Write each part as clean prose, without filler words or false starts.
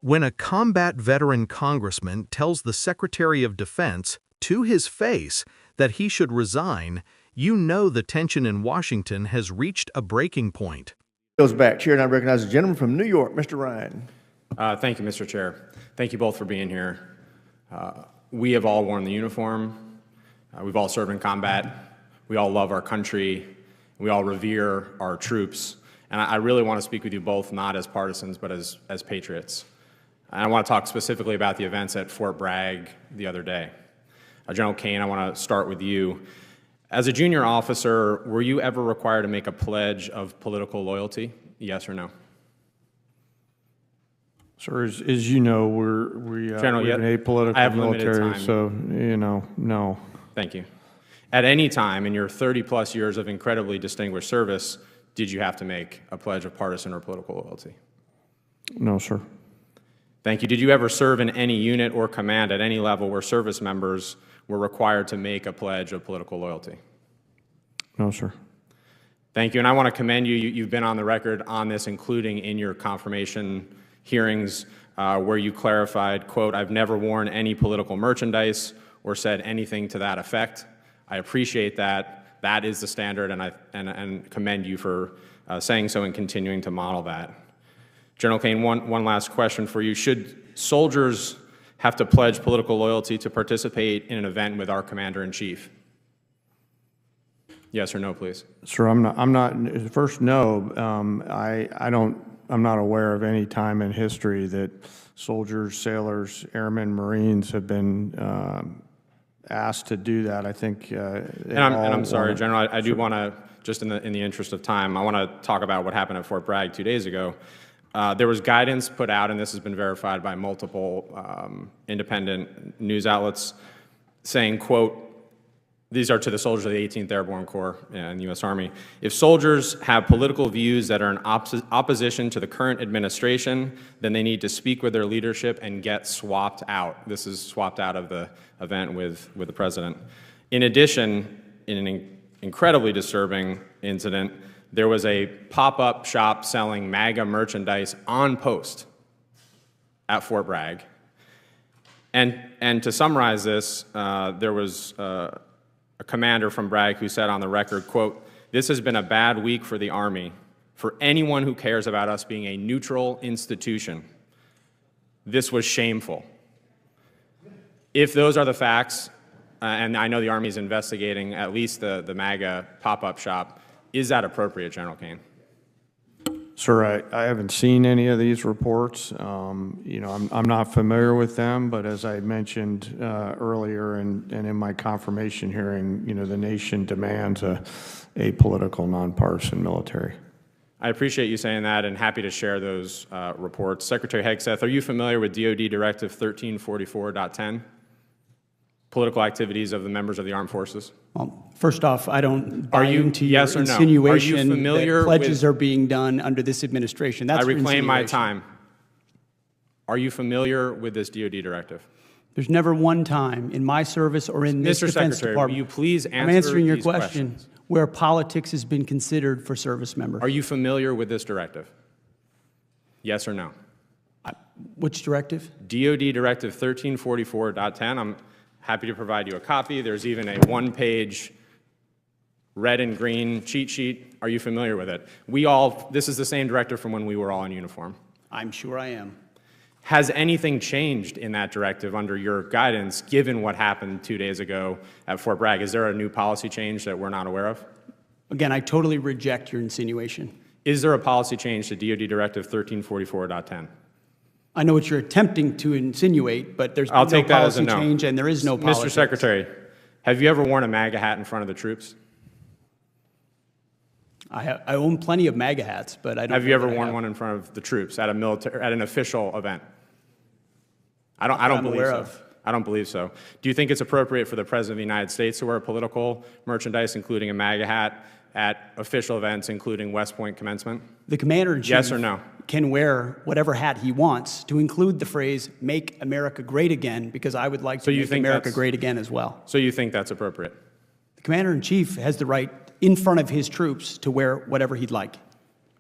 When a combat veteran congressman tells the Secretary of Defense to his face that he should resign, you know the tension in Washington has reached a breaking point. Goes back. Chair, and I recognize the gentleman from New York, Mr. Ryan. Thank you, Mr. Chair. Thank you both for being here. We have all worn the uniform. We've all served in combat. We all love our country. We all revere our troops. And I really want to speak with you both, not as partisans, but as patriots. And I want to talk specifically about the events at Fort Bragg the other day. General Kane, I want to start with you. As a junior officer, were you ever required to make a pledge of political loyalty? Yes or no? Sir, as you know, we're an apolitical military, so, no. Thank you. At any time in your 30-plus years of incredibly distinguished service, did you have to make a pledge of partisan or political loyalty? No, sir. Thank you. Did you ever serve in any unit or command at any level where service members were required to make a pledge of political loyalty? No, sir. Thank you. And I want to commend you. You've been on the record on this, including in your confirmation hearings where you clarified, quote, "I've never worn any political merchandise or said anything to that effect." I appreciate that. That is the standard, and commend you for saying so and continuing to model that. General Kane, one last question for you. Should soldiers have to pledge political loyalty to participate in an event with our Commander-in-Chief? Yes or no, please. Sir, I'm not. First, no. I'm not aware of any time in history that soldiers, sailors, airmen, Marines have been asked to do that. I think. And I'm sorry, General. I do want to, just in the interest of time, I want to talk about what happened at Fort Bragg 2 days ago. There was guidance put out, and this has been verified by multiple independent news outlets, saying, quote, these are to the soldiers of the 18th Airborne Corps and the U.S. Army. If soldiers have political views that are in opposition to the current administration, then they need to speak with their leadership and get swapped out. This is swapped out of the event with the president. In addition, in an incredibly disturbing incident, there was a pop-up shop selling MAGA merchandise on post at Fort Bragg. And to summarize this, there was a commander from Bragg who said on the record, quote, "This has been a bad week for the Army, for anyone who cares about us being a neutral institution. This was shameful." If those are the facts, and I know the Army is investigating at least the MAGA pop-up shop, is that appropriate, General Kane? Sir, I haven't seen any of these reports. I'm not familiar with them, but as I mentioned earlier and in my confirmation hearing, the nation demands a political, nonpartisan military. I appreciate you saying that and happy to share those reports. Secretary Hegseth, are you familiar with DoD Directive 1344.10? Political activities of the members of the armed forces? Well, first off, I don't buy into your yes or no? insinuation Are you familiar that pledges are being done under this administration. That's I reclaim my insinuation. time. Are you familiar with this DoD directive? There's never one time in my service or in this Mr. Defense Secretary, Department. will you please answer I'm answering your these question questions? where politics has been considered for service members. Are you familiar with this directive? Yes or no? Which directive? DoD Directive 1344.10. I'm happy to provide you a copy. There's even a one-page red and green cheat sheet. Are you familiar with it? This is the same directive from when we were all in uniform. I'm sure I am. Has anything changed in that directive under your guidance, given what happened 2 days ago at Fort Bragg? Is there a new policy change that we're not aware of? Again, I totally reject your insinuation. Is there a policy change to DoD Directive 1344.10? I know what you're attempting to insinuate, but there's I'll been take no that as a policy no. change and there is no policy. Mr. Secretary, have you ever worn a MAGA hat in front of the troops? I own plenty of MAGA hats, but I don't. Have you ever worn one in front of the troops at an official event? I don't believe so. I don't believe so. Do you think it's appropriate for the President of the United States to wear political merchandise, including a MAGA hat, at official events, including West Point commencement? The Commander-in-Chief Yes or no? Can wear whatever hat he wants, to include the phrase, "Make America Great Again," because I would like to make America great again as well. So you think that's appropriate? The Commander-in-Chief has the right, in front of his troops, to wear whatever he'd like.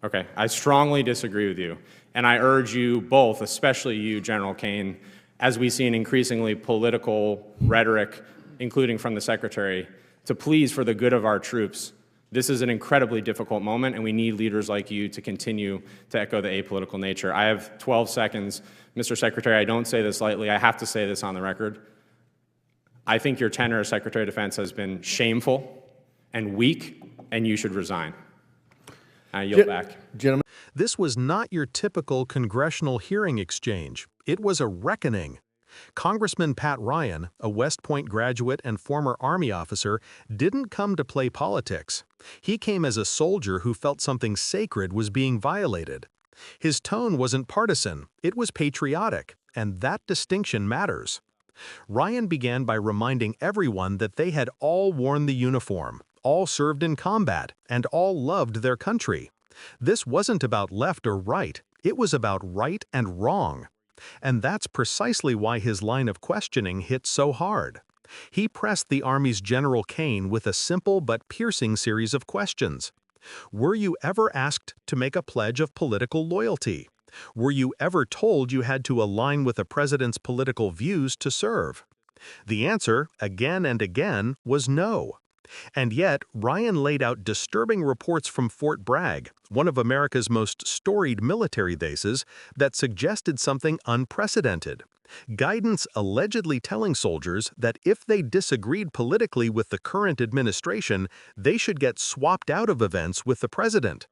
Okay, I strongly disagree with you. And I urge you both, especially you, General Kane, as we see an increasingly political rhetoric, including from the Secretary, to please, for the good of our troops, this is an incredibly difficult moment, and we need leaders like you to continue to echo the apolitical nature. I have 12 seconds. Mr. Secretary, I don't say this lightly. I have to say this on the record. I think your tenure as Secretary of Defense has been shameful and weak, and you should resign. I yield back. Gentlemen. This was not your typical congressional hearing exchange. It was a reckoning. Congressman Pat Ryan, a West Point graduate and former Army officer, didn't come to play politics. He came as a soldier who felt something sacred was being violated. His tone wasn't partisan, it was patriotic, and that distinction matters. Ryan began by reminding everyone that they had all worn the uniform, all served in combat, and all loved their country. This wasn't about left or right, it was about right and wrong. And that's precisely why his line of questioning hit so hard. He pressed the Army's General Kane with a simple but piercing series of questions. Were you ever asked to make a pledge of political loyalty? Were you ever told you had to align with a president's political views to serve? The answer, again and again, was no. And yet, Ryan laid out disturbing reports from Fort Bragg, one of America's most storied military bases, that suggested something unprecedented. Guidance allegedly telling soldiers that if they disagreed politically with the current administration, they should get swapped out of events with the president.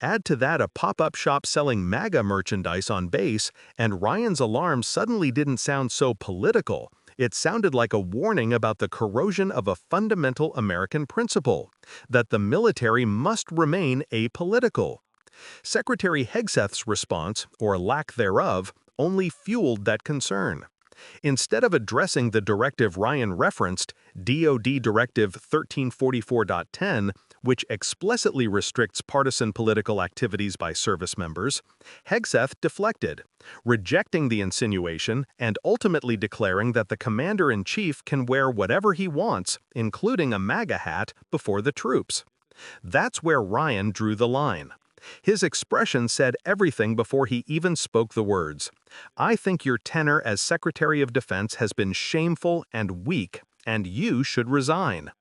Add to that a pop-up shop selling MAGA merchandise on base, and Ryan's alarm suddenly didn't sound so political. It sounded like a warning about the corrosion of a fundamental American principle, that the military must remain apolitical. Secretary Hegseth's response, or lack thereof, only fueled that concern. Instead of addressing the directive Ryan referenced, DoD Directive 1344.10, which explicitly restricts partisan political activities by service members, Hegseth deflected, rejecting the insinuation and ultimately declaring that the commander-in-chief can wear whatever he wants, including a MAGA hat, before the troops. That's where Ryan drew the line. His expression said everything before he even spoke the words. I think your tenure as Secretary of Defense has been shameful and weak, and you should resign.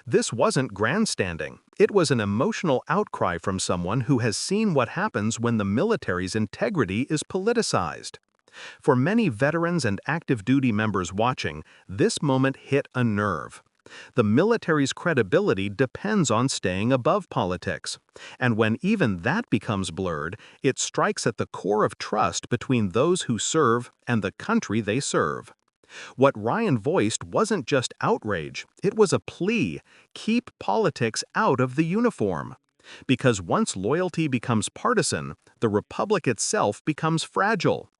This wasn't grandstanding. It was an emotional outcry from someone who has seen what happens when the military's integrity is politicized. For many veterans and active duty members watching, this moment hit a nerve. The military's credibility depends on staying above politics. And when even that becomes blurred, it strikes at the core of trust between those who serve and the country they serve. What Ryan voiced wasn't just outrage, it was a plea: keep politics out of the uniform. Because once loyalty becomes partisan, the republic itself becomes fragile.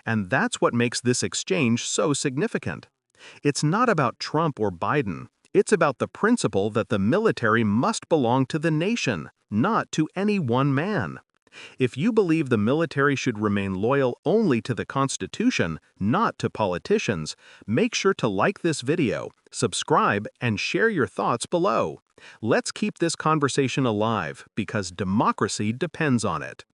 And that's what makes this exchange so significant. It's not about Trump or Biden. It's about the principle that the military must belong to the nation, not to any one man. If you believe the military should remain loyal only to the Constitution, not to politicians, make sure to like this video, subscribe, and share your thoughts below. Let's keep this conversation alive, because democracy depends on it.